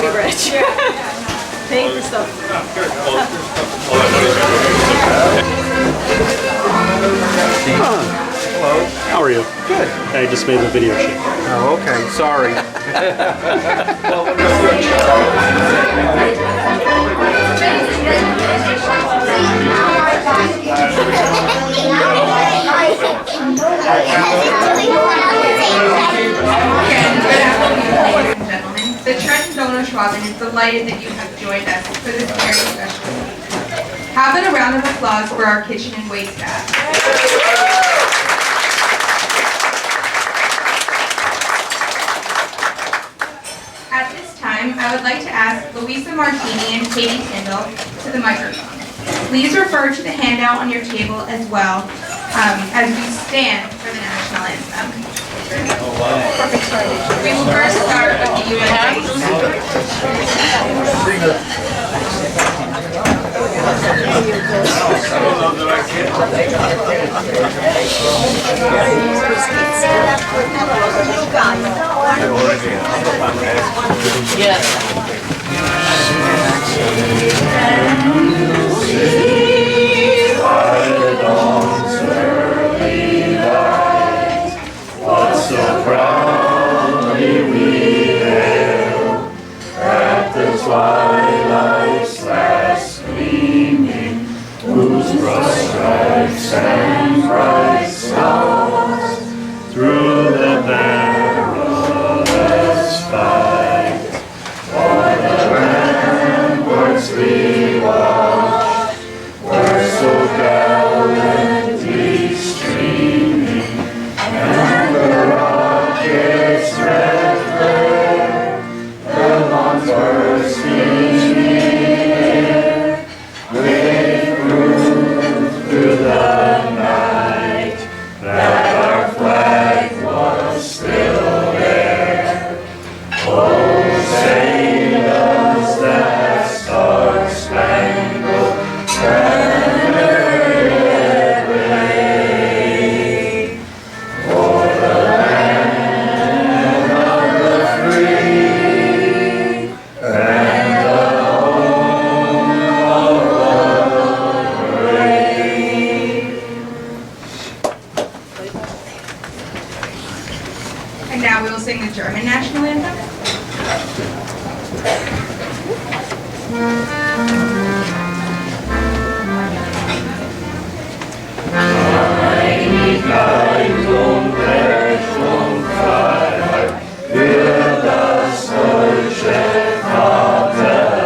pretty rich. Paying for stuff. Hello. How are you? Good. I just made the video shoot. Oh, okay. Sorry. The Church of Donauschwaben is delighted that you have joined us for this very special week. How about a round of applause for our kitchen and wait staff? At this time, I would like to ask Louisa Martini and Katie Tyndall to the microphone. Please refer to the handout on your table as well as we stand for the national anthem. We will first start with the So proudly we hail at the twilight's last gleaming, whose broad stripes and bright stars through the perilous fight o'er the ramparts we watched were so gallantly streaming, and the rockets red flare, the bombs bursting in air, they proved through the night that our flag was still there. Oh, say does that star-spangled banner yet wave for the land of the free and the home of the brave. And now we will sing the German national anthem. Einigkeit Recht und Freiheit für das deutsche Vaterland.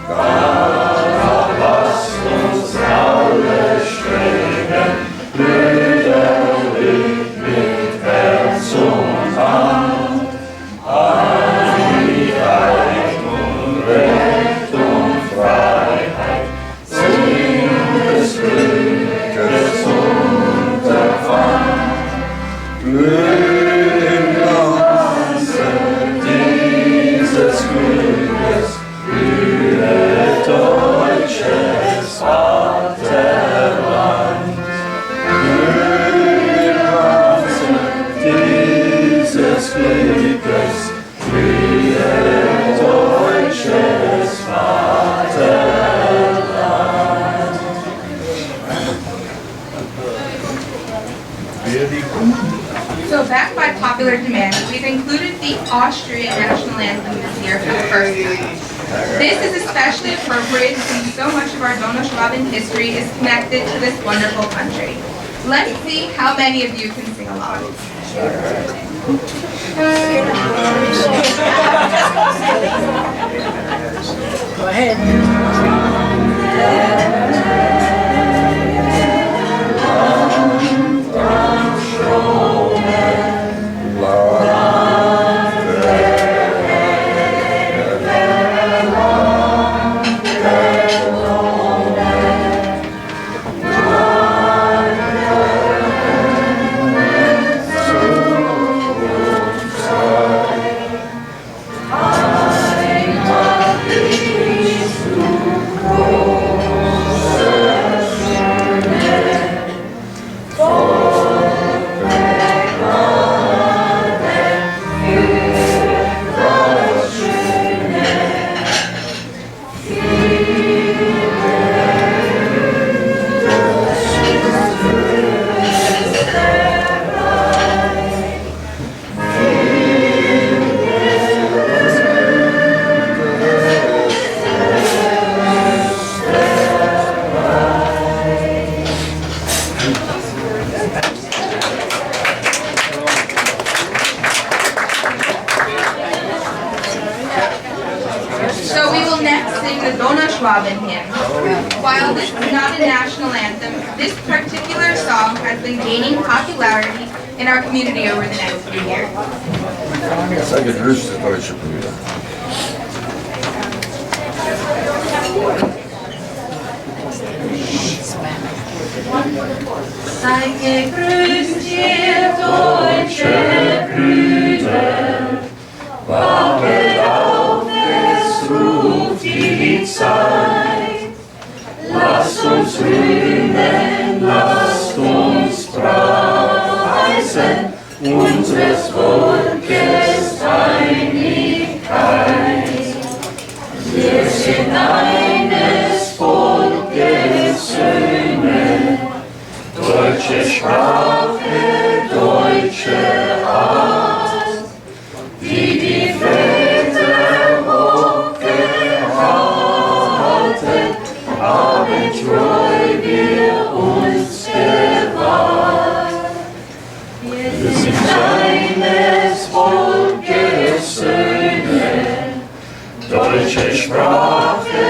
Danach lasst uns alle streben, brüderlich mit Herz und Hand. Einigkeit und Recht und Freiheit, singt des Glückes Unterpfand. Glück im Ganzen dieses Glückes, blühe deutsches Vaterland. Glück im Ganzen dieses Glückes, blühe deutsches Vaterland. So backed by popular demand, we've included the Austrian national anthem this year for the first time. This is especially appropriate since so much of our Donauschwaben history is connected to this wonderful country. Let's see how many of you can sing along. Go ahead. Ein Tag ist the Donauschwaben hymn. While this is not a national anthem, this particular song has been gaining popularity in our community over the next few years. Sage grüß die deutsche Brüder. Sei gegrüßt, ihr deutsche Brüder, wachet auf, es ruft die Zeit. Lasst uns rühmen, lasst uns preisen, unseres Volkes Einigkeit. Wir sind eines Volkes Söhne, deutsche Sprache, deutsche Art, die Väter hochgehalten, haben treu wir uns bewahrt. Wir sind eines Volkes Söhne, deutsche Sprache,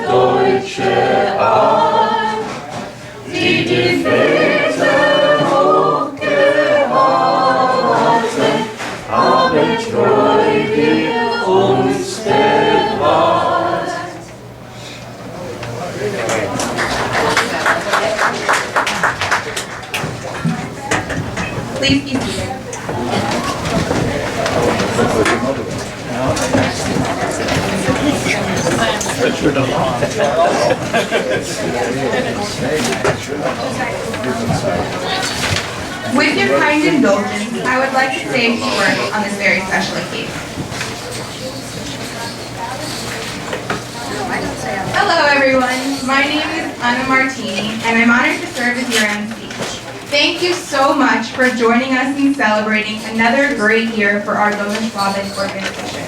deutsche Art, die Väter hochgehalten, haben treu wir uns bewahrt. Please be seated. With your kind indulgence, I would like to say a few words on this very special occasion. Hello everyone, my name is Anna Martini and I'm honored to serve as your MC. Thank you so much for joining us in celebrating another great year for our Donauschwaben organization.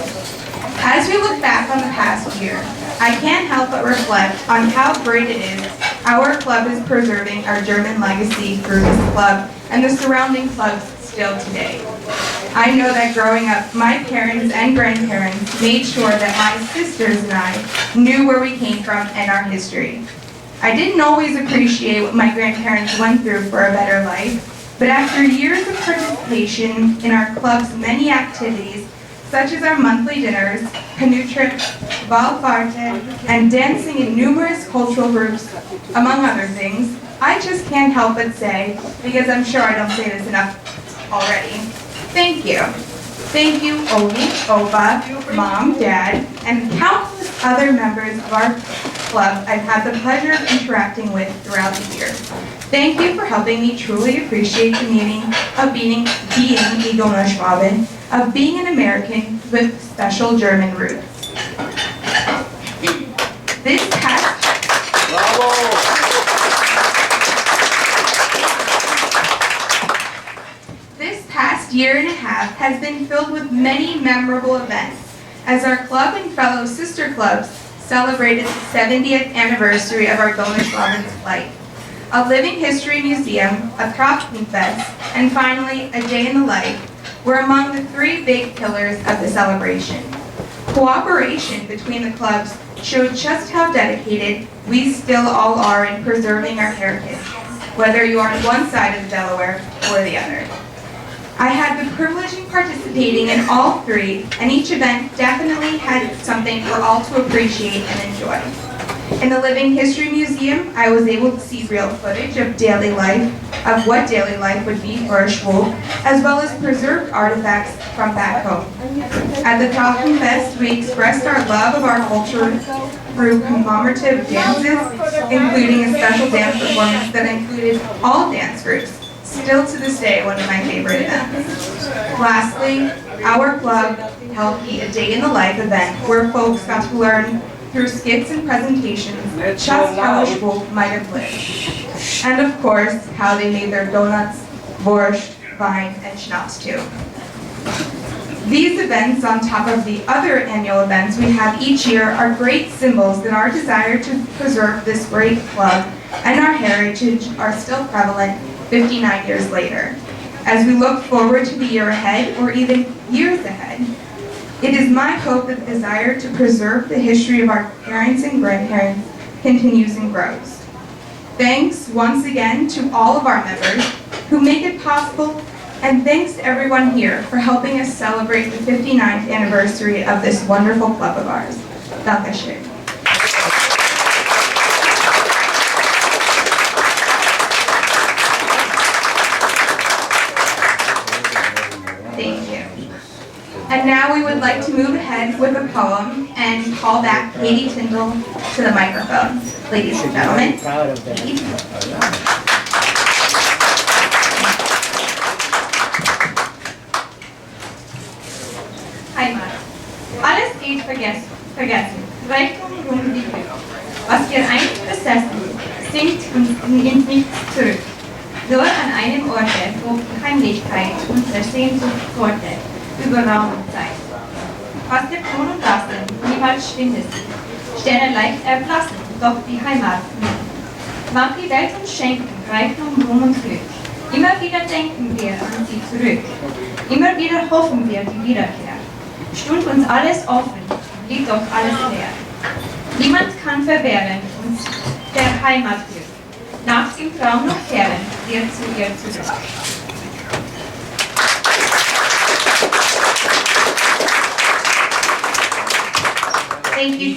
As we look back on the past year, I can't help but reflect on how great it is our club is preserving our German legacy through this club and the surrounding clubs still today. I know that growing up, my parents and grandparents made sure that my sisters and I knew where we came from and our history. I didn't always appreciate what my grandparents went through for a better life, but after years of participation in our club's many activities, such as our monthly dinners, canoe trips, Wallfahrt, and dancing in numerous cultural groups, among other things, I just can't help but say, because I'm sure I don't say this enough already, thank you. Thank you, Ovi, Opa, Mom, Dad, and countless other members of our club I've had the pleasure of interacting with throughout the year. Thank you for helping me truly appreciate the meaning of being a Donauschwaben, of being an American with special German roots. This past year and a half has been filled with many memorable events as our club and fellow sister clubs celebrated the 70th anniversary of our Donauschwaben's flight. A living history museum, a Stiftungsfest, and finally, a day in the life were among the three big pillars of the celebration. Cooperation between the clubs showed just how dedicated we still all are in preserving our heritage, whether you are on one side of the Delaware or the other. I had the privilege of participating in all three, and each event definitely had something for all to appreciate and enjoy. In the Living History Museum, I was able to see real footage of daily life, of what daily life would be for a Schwul, as well as preserved artifacts from back home. At the Stiftungsfest, we expressed our love of our culture through commemorative dances, including a special dance performance that included all dance groups. Still to this day, one of my favorite events. Lastly, our club held a Day in the Life event where folks got to learn through skits and presentations just how a Schwul might have lived. And of course, how they made their donuts, borscht, wine, and schnapps too. These events, on top of the other annual events we have each year, are great symbols that our desire to preserve this great club and our heritage are still prevalent 59 years later. As we look forward to the year ahead, or even years ahead, It is my hope that the desire to preserve the history of our parents and grandparents continues and grows. Thanks once again to all of our members who make it possible, and thanks to everyone here for helping us celebrate the 59th anniversary of this wonderful club of ours. Dankeschön. Thank you. And now we would like to move ahead with a poem and call back Katie Tyndall to the microphone. Ladies and gentlemen, Katie. Heimat. Alles geht vergessen. Reichtum, Ruhm, die Glück. Was wir einst besessen, sinkt ins Nichts zurück. Nur an einem Orte, wo die Heimlichkeit unserer Sehnsucht torte, über Raum und Zeit. Fast der Ton und Lassen, niemals schwindet sie. Sterne leicht erblassen, doch die Heimat nie. Mag die Welt uns schenken, Reichtum, Ruhm und Glück. Immer wieder denken wir an sie zurück. Immer wieder hoffen wir die Wiederkehr. Stund uns alles offen, liegt doch alles leer. Niemand kann verwehren uns der Heimat Glück. Nachts im Traum noch kehren wir zu ihr zurück. Thank you.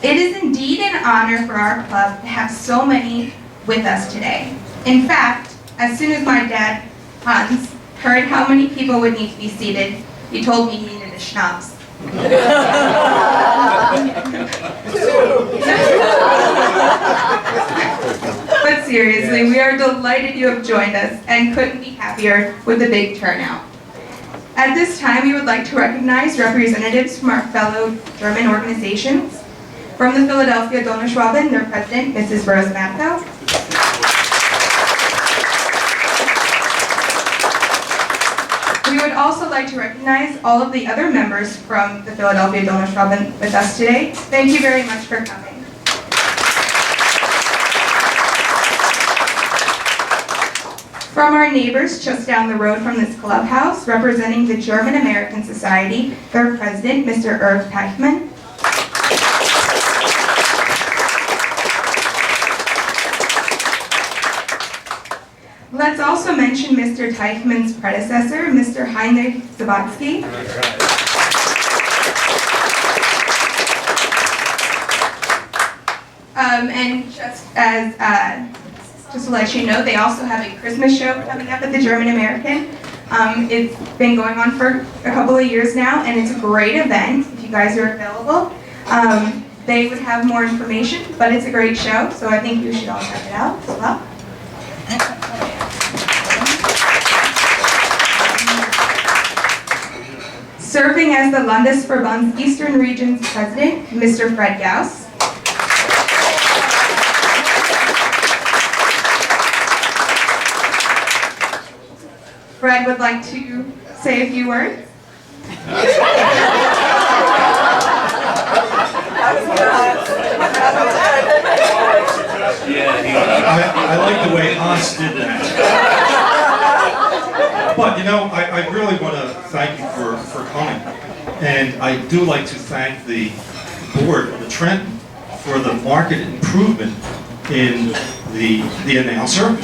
It is indeed an honor for our club to have so many with us today. In fact, as soon as my dad, Hans, heard how many people would need to be seated, he told me he needed a schnapps. But seriously, we are delighted you have joined us and couldn't be happier with the big turnout. At this time, we would like to recognize representatives from our fellow German organizations. From the Philadelphia Donauschwaben, their president, Mrs. Rose Matko. We would also like to recognize all of the other members from the Philadelphia Donauschwaben with us today. Thank you very much for coming. From our neighbors just down the road from this clubhouse, representing the German American Society, their president, Mr. Irv Teichmann. Let's also mention Mr. Teichmann's predecessor, Mr. Heinrich Zabatsky. And just to let you know, they also have a Christmas show coming up at the German American. It's been going on for a couple of years now, and it's a great event if you guys are available. They would have more information, but it's a great show, so I think you should all check it out as well. Serving as the Landesverband's Eastern Region's president, Mr. Fred Gauss. Fred would like to say a few words. I like the way Hans did that. But, you know, I really want to thank you for coming. And I do like to thank the board of the Trenton for the market improvement in the announcer.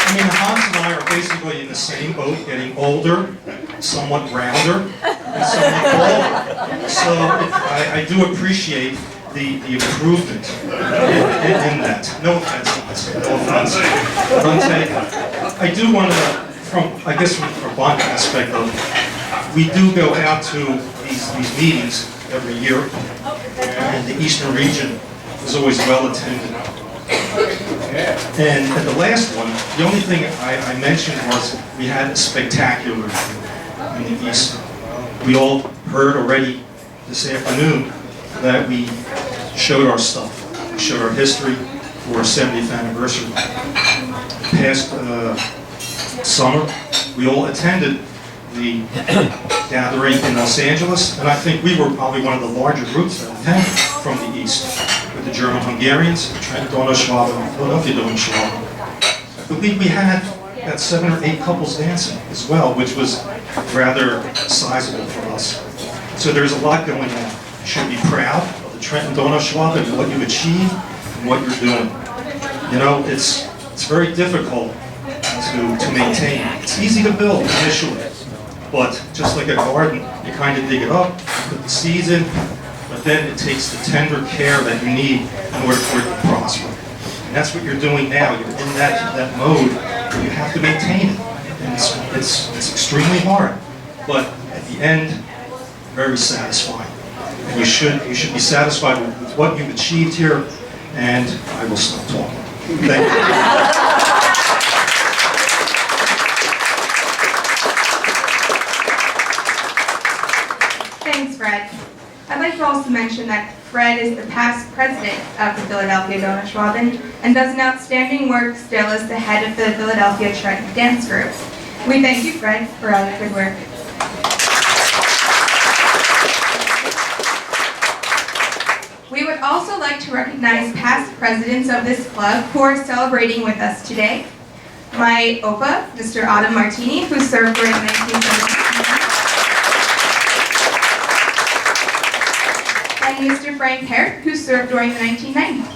I mean, Hans and I are basically in the same boat, getting older, somewhat rounder, and somewhat bolder. So I do appreciate the improvement in that. No offense, Hans. No offense. None taken. I do want to, from a bond aspect of, we do go out to these meetings every year, and the Eastern region is always well attended. And at the last one, the only thing I mentioned was we had a spectacular in the East. We all heard already this afternoon that we showed our stuff. We showed our history for our 70th anniversary. Past summer, we all attended the gathering in Los Angeles, and I think we were probably one of the larger groups that attended from the East, with the German Hungarians, Trent Donauschwaben, Philadelphia Donauschwaben. But we had got 7 or 8 couples dancing as well, which was rather sizable for us. So there's a lot going on. You should be proud of the Trenton Donauschwaben and what you've achieved and what you're doing. You know, it's very difficult to maintain. It's easy to build initially, but just like a garden, you kind of dig it up, put the seeds in, but then it takes the tender care that you need in order for it to prosper. And that's what you're doing now. You're in that mode where you have to maintain it. And it's extremely hard, but at the end, very satisfying. And you should be satisfied with what you've achieved here, and I will stop talking. Thank you. Thanks, Fred. I'd like to also mention that Fred is the past president of the Philadelphia Donauschwaben and does an outstanding work still as the head of the Philadelphia Trenton Dance Group. We thank you, Fred, for all your good work. We would also like to recognize past presidents of this club who are celebrating with us today. My Opa, Mr. Adam Martini, who served during the 1970s. And Mr. Frank Hare, who served during the 1990s.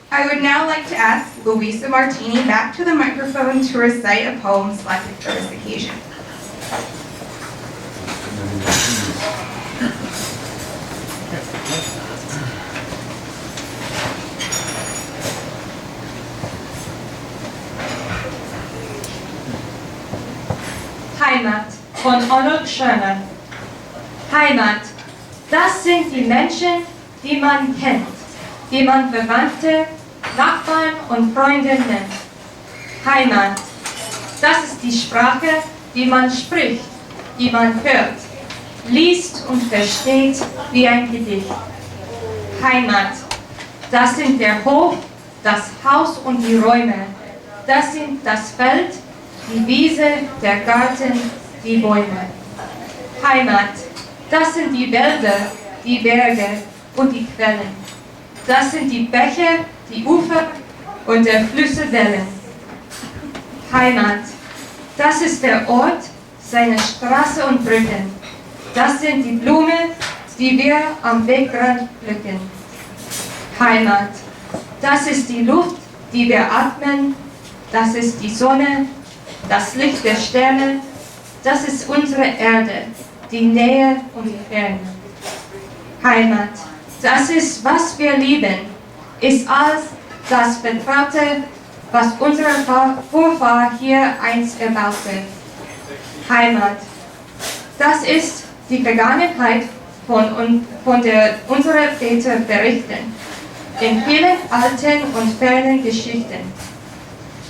I would now like to ask Louisa Martini back to the microphone to recite a poem selected for this occasion. Heimat von Arnold Schöner. Heimat, das sind die Menschen, die man kennt, die man Verwandte, Nachbarn und Freunde nennt. Heimat, das ist die Sprache, die man spricht, die man hört, liest und versteht wie ein Gedicht. Heimat, das sind der Hof, das Haus und die Räume, das sind das Feld, die Wiese, der Garten, die Bäume. Heimat, das sind die Wälder, die Berge und die Quellen. Das sind die Bäche, die Ufer und der Flüsse Wellen. Heimat, das ist der Ort, seine Straße und Brücken. Das sind die Blumen, die wir am Wegrand pflücken. Heimat, das ist die Luft, die wir atmen. Das ist die Sonne, das Licht der Sterne. Das ist unsere Erde, die Nähe und die Ferne. Heimat, das ist, was wir lieben, ist alles das Vertraute, was unsere Vorfahren hier einst erbaute. Heimat, das ist die Vergangenheit, von der unsere Väter berichten, in vielen alten und fernen Geschichten.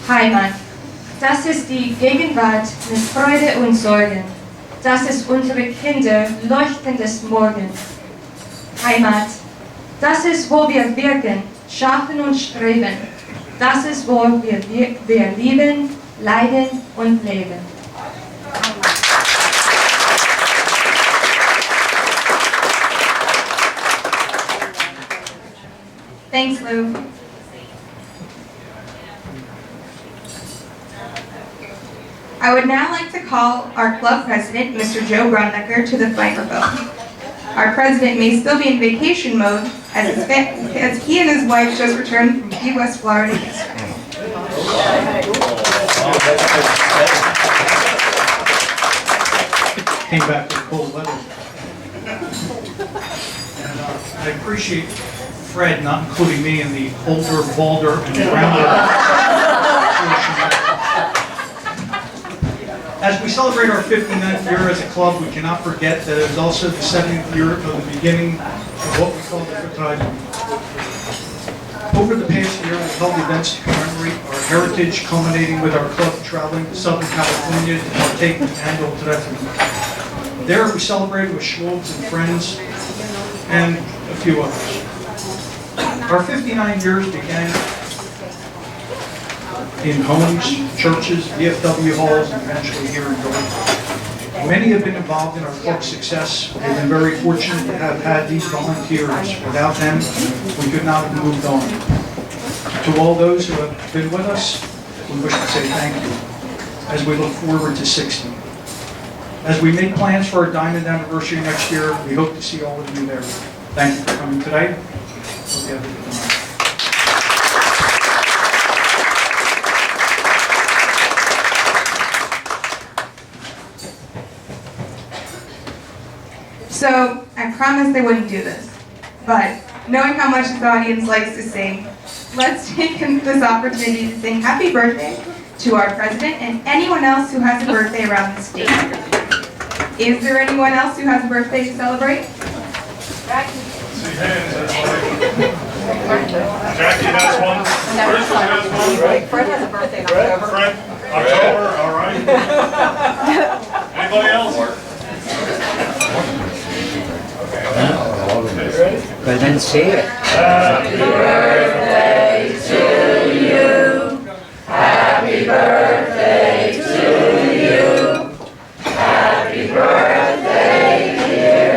Heimat, das ist die Gegenwart mit Freude und Sorgen. Das ist unsere Kinder, leuchtendes Morgen. Heimat, das ist, wo wir wirken, schaffen und streben. Das ist, wo wir lieben, leiden und leben. Thanks, Lou. I would now like to call our club president, Mr. Joe Grundecker, to the microphone. Our president may still be in vacation mode as he and his wife just returned from Key West, Florida yesterday. Came back with cold weather. And I appreciate Fred not including me in the older, balder, and rounder portion. As we celebrate our 59th year as a club, we cannot forget that it is also the 70th year of the beginning of what we call the Fraternity. Over the past year, we held events to commemorate our heritage, culminating with our club traveling to Southern California to partake in the annual Treffen. There, we celebrated with Schwabes and friends, and a few others. Our 59 years began in homes, churches, VFW halls, and eventually here in Philadelphia. Many have been involved in our club's success. We've been very fortunate to have had these volunteers. Without them, we could not have moved on. To all those who have been with us, we wish to say thank you as we look forward to 60. As we make plans for our diamond anniversary next year, we hope to see all of you there. Thank you for coming today. Hope you have a good night. So, I promised I wouldn't do this, but knowing how much this audience likes to sing, let's take this opportunity to sing happy birthday to our president and anyone else who has a birthday around the state. Is there anyone else who has a birthday to celebrate? Jackie has one. Kristen has one. Fred has a birthday in October. Fred, October, all right. Anybody else? But then say it. Happy birthday to you. Happy birthday to you. Happy birthday, dear.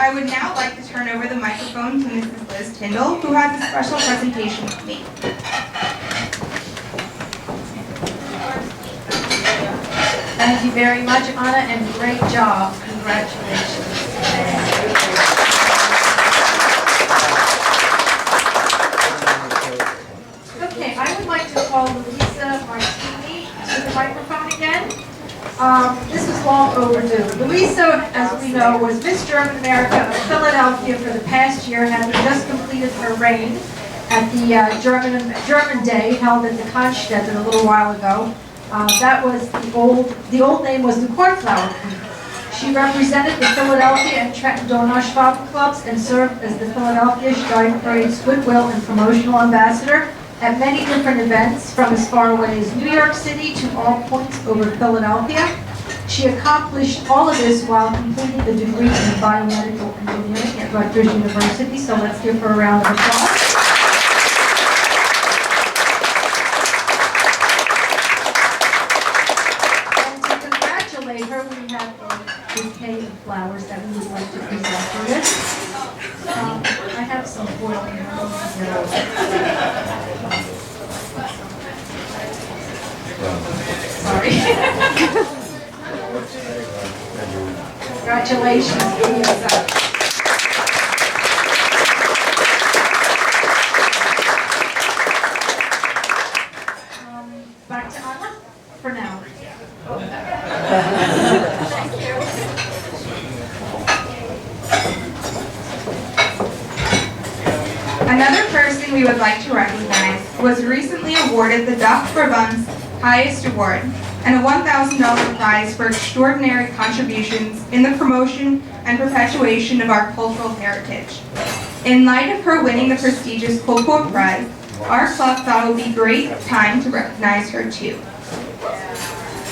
I would now like to turn over the microphone to Mrs. Liz Tyndall, who has a special presentation to make. Thank you very much, Anna, and great job. Congratulations. Okay, I would like to call Louisa Martini to the microphone again. This is long overdue. Louisa, as we know, was Miss German America of Philadelphia for the past year, having just completed her reign at the German Day held at the Konstedt a little while ago. That was the old name was the Cornflower Queen. She represented the Philadelphia and Trenton Donauschwaben clubs and served as the Philadelphia Stein Parade's goodwill and promotional ambassador at many different events, from as far away as New York City to all points over Philadelphia. She accomplished all of this while completing the degree in biomedical engineering at Rutgers University, so let's give her a round of applause. And to congratulate her, we have a bouquet of flowers that we would like to present her with. I have some foil in Sorry. Congratulations, Lisa. Back to Anna for now. Another person we would like to recognize was recently awarded the Dachverband's highest award and a $1,000 prize for extraordinary contributions in the promotion and perpetuation of our cultural heritage. In light of her winning the prestigious Kultur Prize, our club thought it would be a great time to recognize her too.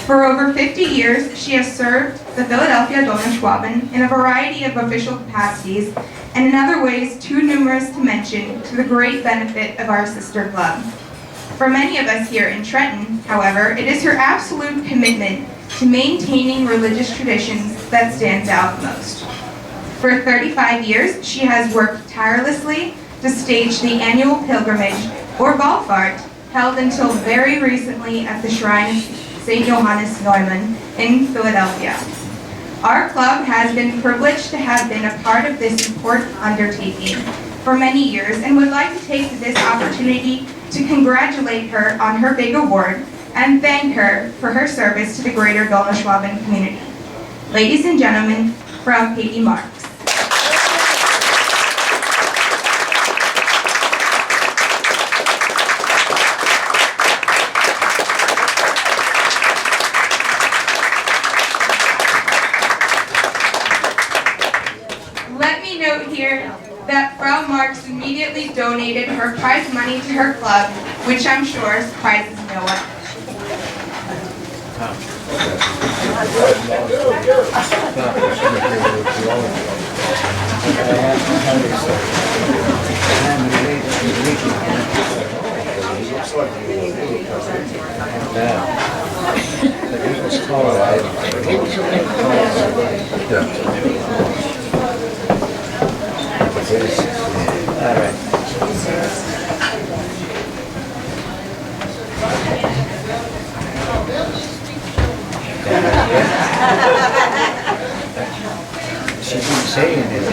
For over 50 years, she has served the Philadelphia Donauschwaben in a variety of official capacities and in other ways too numerous to mention, to the great benefit of our sister club. For many of us here in Trenton, however, it is her absolute commitment to maintaining religious traditions that stands out most. For 35 years, she has worked tirelessly to stage the annual pilgrimage, or Wallfahrt, held until very recently at the shrine of St. Johannes Neumann in Philadelphia. Our club has been privileged to have been a part of this important undertaking for many years and would like to take this opportunity to congratulate her on her big award and thank her for her service to the greater Donauschwaben community. Ladies and gentlemen, Frau Katie Marks. Let me note here that Frau Marks immediately donated her prize money to her club, which I'm sure surprises no one. She didn't say anything.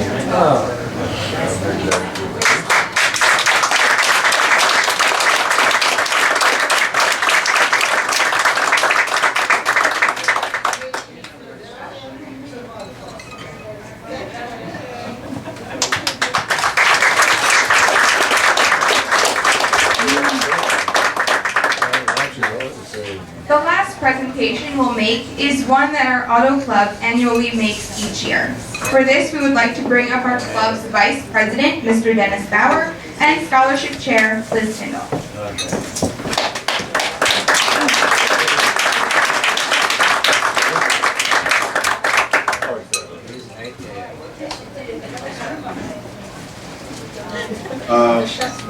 The last presentation we'll make is one that our Auto Club annually makes each year. For this, we would like to bring up our club's Vice President, Mr. Dennis Bauer, and Scholarship Chair, Liz Tyndall.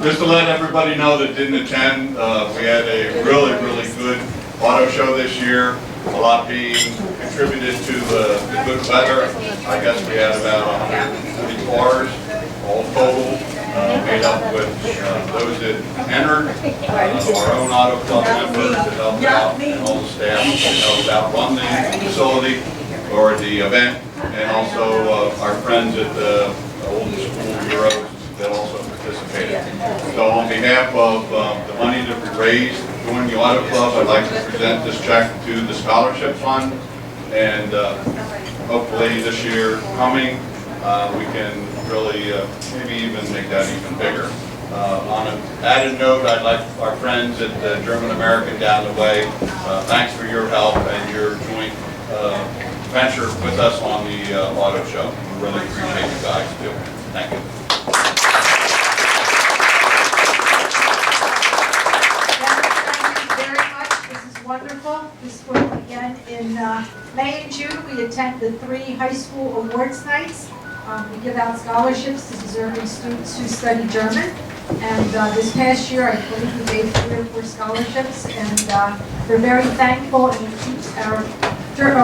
Just to let everybody know that didn't attend, we had a really good auto show this year. A lot being contributed to the good weather. I guess we had about 140 cars, all total, made up with those that entered, our own auto club members that helped out, and all the staff that helped out run the facility or the event, and also our friends at the old school bureaus that also participated. So on behalf of the money that we raised during the Auto Club, I'd like to present this check to the Scholarship Fund, and hopefully this year coming, we can really maybe even make that even bigger. On an added note, I'd like our friends at the German American down the way, thanks for your help and your joint venture with us on the auto show. We really appreciate you guys too. Thank you. Wonderful. This will again in May and June. We attend the 3 high school awards nights. We give out scholarships to deserving students who study German. And this past year, I believe we gave 3 or 4 scholarships, and we're very thankful, and it keeps our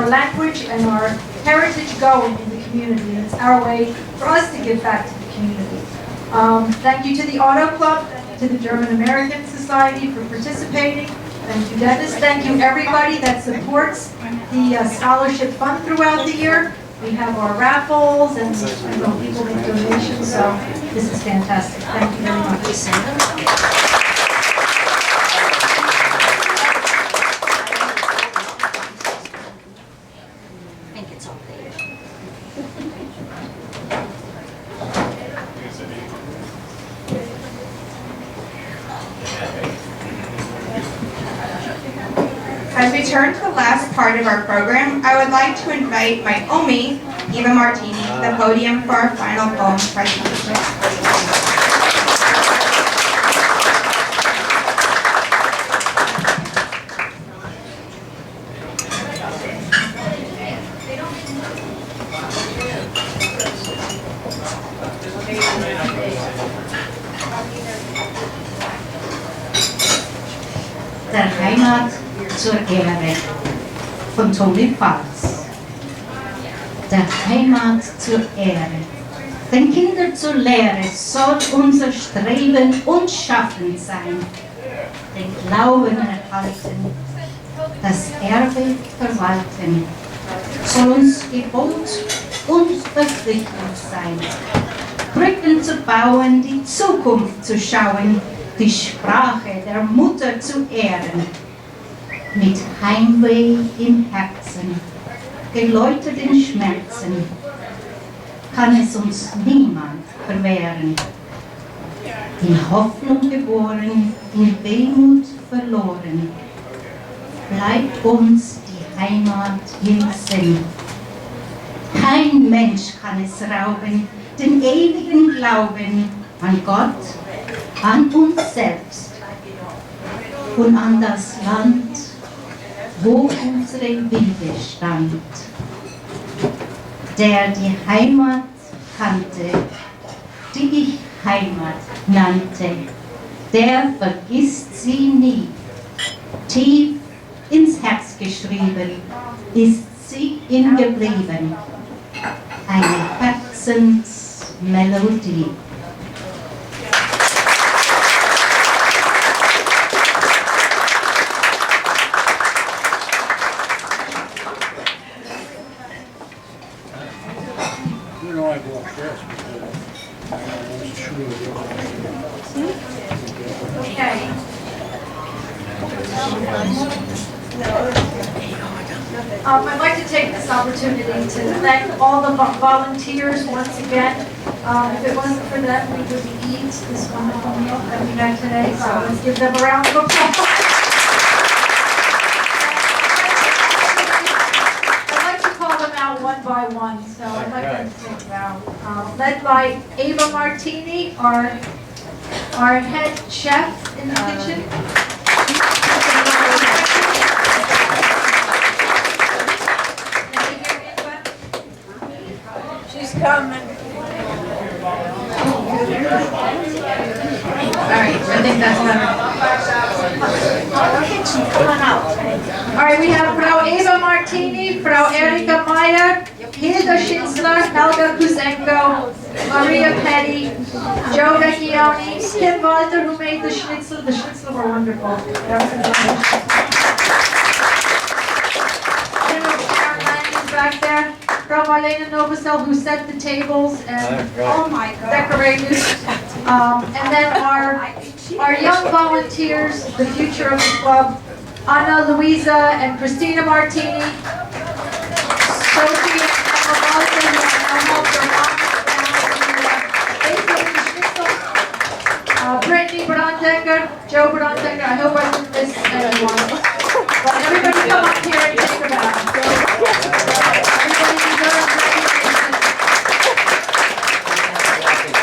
language and our heritage going in the community. And it's our way for us to give back to the community. Thank you to the Auto Club, to the German American Society for participating. Thank you, Dennis. Thank you, everybody that supports the Scholarship Fund throughout the year. We have our raffles, and I know people make donations, so this is fantastic. Thank you very much. I think it's okay. As we turn to the last part of our program, I would like to invite my Omi, Eva Martini, to the podium for our final poem presentation. Der Heimat zur Ehre von Toni Falz. Der Heimat zur Ehre. Den Kindern zur Lehre soll unser Streben und Schaffen sein. Den Glauben erhalten, das Erbe verwalten, soll uns Gebot und Verpflichtung sein. Brücken zu bauen, die Zukunft zu schauen, die Sprache der Mutter zu ehren. Mit Heimweh im Herzen, geläuterten Schmerzen, kann es uns niemand verwehren. In Hoffnung geboren, in Wehmut verloren, bleibt uns die Heimat im Sinn. Kein Mensch kann es rauben, den ewigen Glauben an Gott, an uns selbst und an das Land, wo unsere Liebe stand. Der die Heimat kannte, die ich Heimat nannte, der vergisst sie nie. Tief ins Herz geschrieben ist sie ihm geblieben. Eine Herzensmelodie. Okay. I'd like to take this opportunity to thank all the volunteers once again. If it wasn't for them, we wouldn't eat this wonderful meal that we had today, so let's give them a round of applause. I'd like to call them out one by one, so I'd like them to take a bow. Led by Ava Martini, our head chef in the kitchen. She's coming. Alright, I think that's better. Alright, we have Frau Eva Martini, Frau Erika Meyer, Hilda Schitzler, Helga Kuzenko, Maria Petty, Joe Vecchioni, Kim Walter, who made the schnitzel. The schnitzel were wonderful. Back there, from Marlena Novosel, who set the tables and decorated. And then our young volunteers, the future of the club, Anna, Luisa, and Christina Martini, Sophie and Emma Walter, who have now helped their moms Brittany Brandecker, Joe Brandecker. I hope I didn't miss anyone. But everybody come up here and take a bow. Everybody deserves recognition.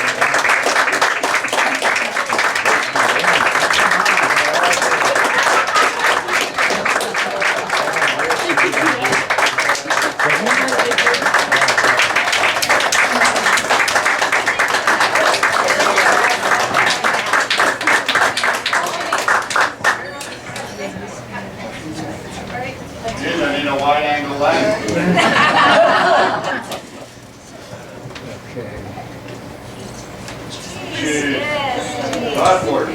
Geez, I need a wide angle lens. Cheers. God for it.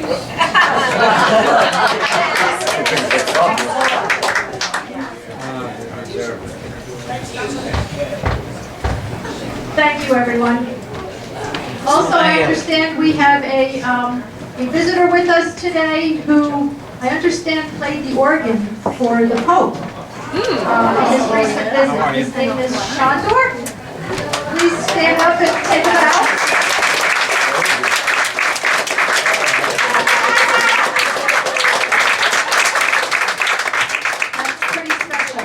Thank you, everyone. Also, I understand we have a visitor with us today who I understand played the organ for the Pope in his recent visit. His name is Shandor. Please stand up and take a bow. That's pretty special.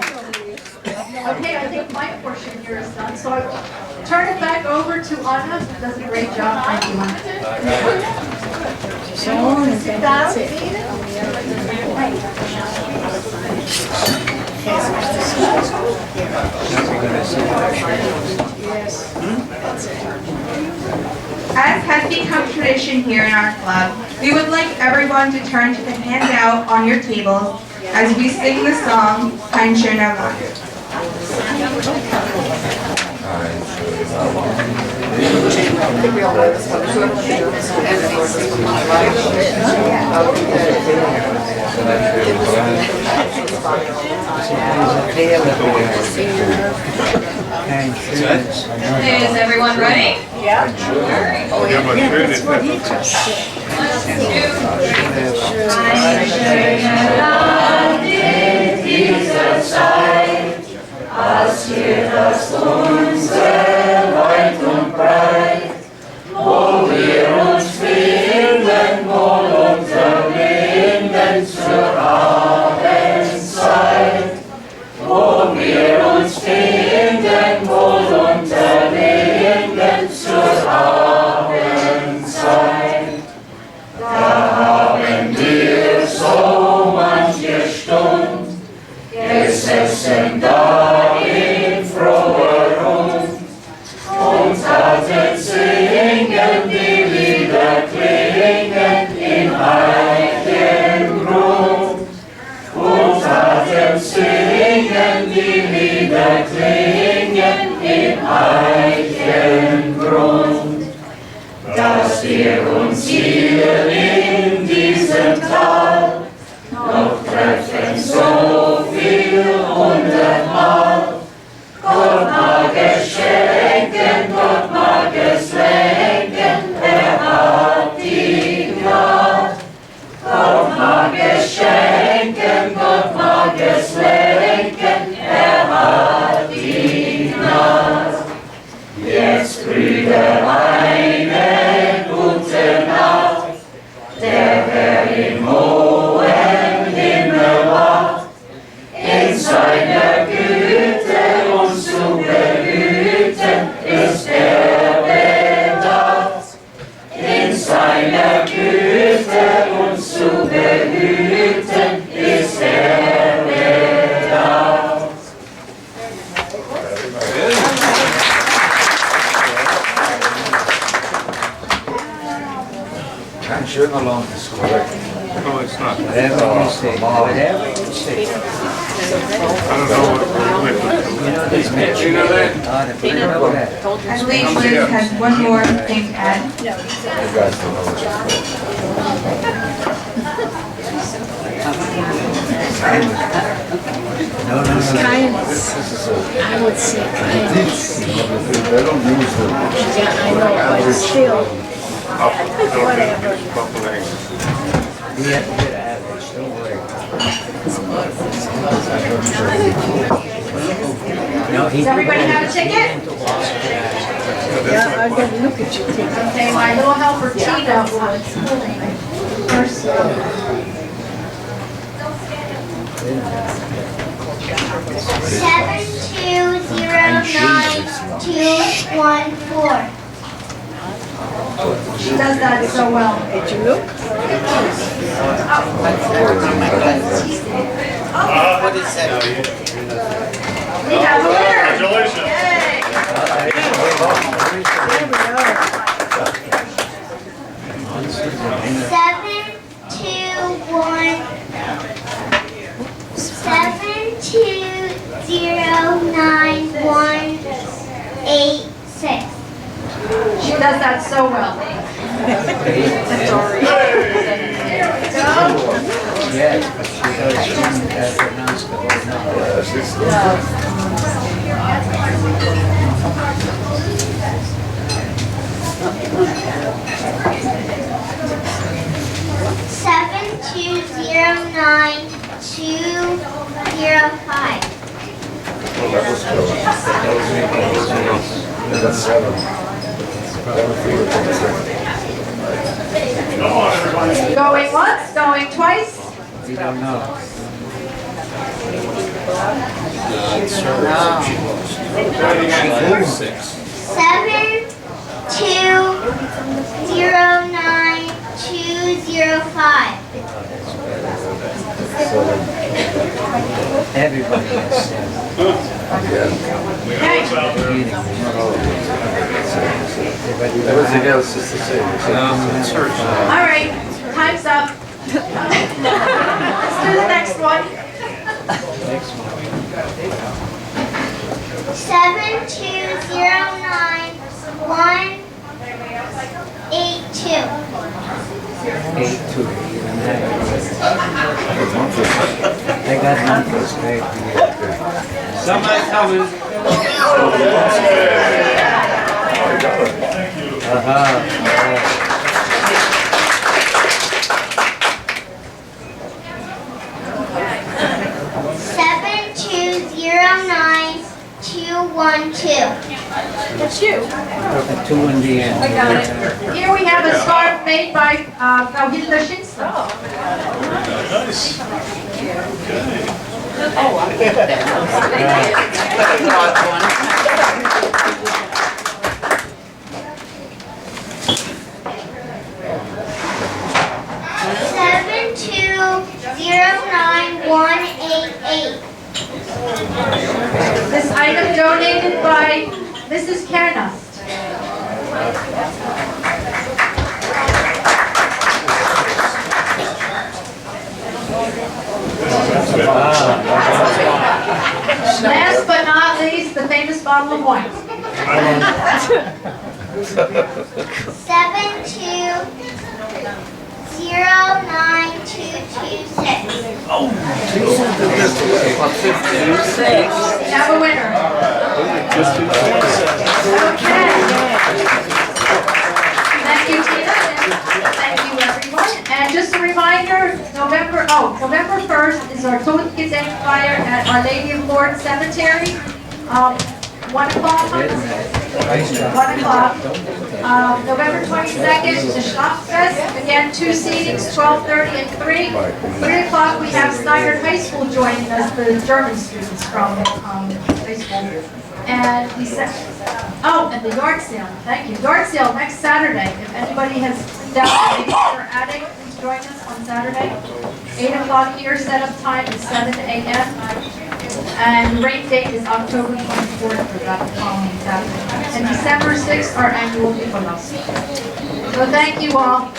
Okay, I think my portion here is done, so I will turn it back over to Anna, who does a great job. Thank you, Anna. Sit down. As has become tradition here in our club, we would like everyone to turn to the handout on your tables as we sing the song Ein schöner Land. Is everyone ready? Yeah. That's what he just said. Ein schöner Land in dieser Zeit, als wir das unsere weit und breit, wo wir uns finden, wohl unterbinden zur Abendzeit, wo wir uns finden, wohl unterbinden zur Abendzeit, da haben des Lenken hat die Nacht. Jetzt Brüder, eine gute Nacht. Der Herr im hohen Himmel wacht, in seiner Güte uns zu behüten, ist er bedacht. In seiner Güte uns zu behüten, ist er bedacht. Kein schöner Land ist korrekt. No, it's not. Whatever you say, whatever you say. I don't know what You know this man. You know that? The freedom of that. I believe Liz has one more thing to add. You guys don't know what you're No. Kindness. This is a I would say kindness. they don't use the Yeah, I know, but still, whatever. We have to get average, don't worry. No, Does everybody have a ticket? Yeah, I'm gonna look at your ticket. Okay, my little helper Tina was first. 7209214. She does that so well. Did you look? What is that? We have a winner. Congratulations. Yay. There we are. 7209186. She does that so well. Yes, but she does pronounce the whole number. Seven 209-205. Well, that was good. Yeah, that's 7. 7 Going once, going twice. We don't know. Seven 209-205. Everybody has seven. Everything else is the same. All right, time's up. Let's do the next one. Next one. 7209182. 8-2. I got numbers right here. Somebody coming. Seven 209-212. That's you. The 2 in the end. I got it. Here we have a scarf made by Hilda Schinsler. Seven 209-188. This item donated by Mrs. Kernust. Last but not least, the famous bottle of wine. 7209226. We have a winner. Okay. Thank you, Tina. And thank you, everyone. And just a reminder, November 1st is our Totengedenk fire at Our Lady of Lourdes Cemetery. 1 o'clock. 1 o'clock. November 22nd, the Stiftungsfest. Again, 2 seatings, 12:30 and 3. 3 o'clock, we have Snyder High School joining us, the German students from high school. And and the yard sale. Thank you. Yard sale next Saturday. If anybody has cleaned out the their attic, please join us on Saturday. 8 o'clock here. Setup time is 7 a.m. And the rain date is October 24th for that following Saturday. And December 6th, our annual Nicholas. So thank you all.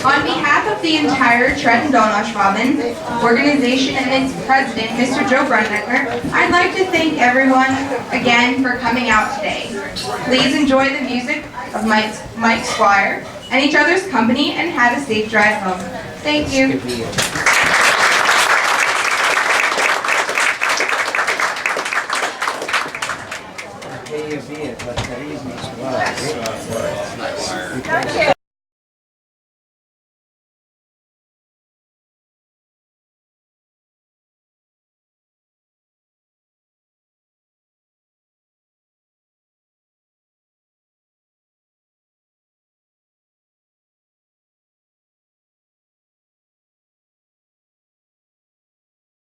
On behalf of the entire Trenton Donauschwaben organization and its president, Mr. Joe Brunnecker, I'd like to thank everyone again for coming out today. Please enjoy the music of Mike Squire and each other's company and have a safe drive home. Thank you. Che io via, batterismi suave.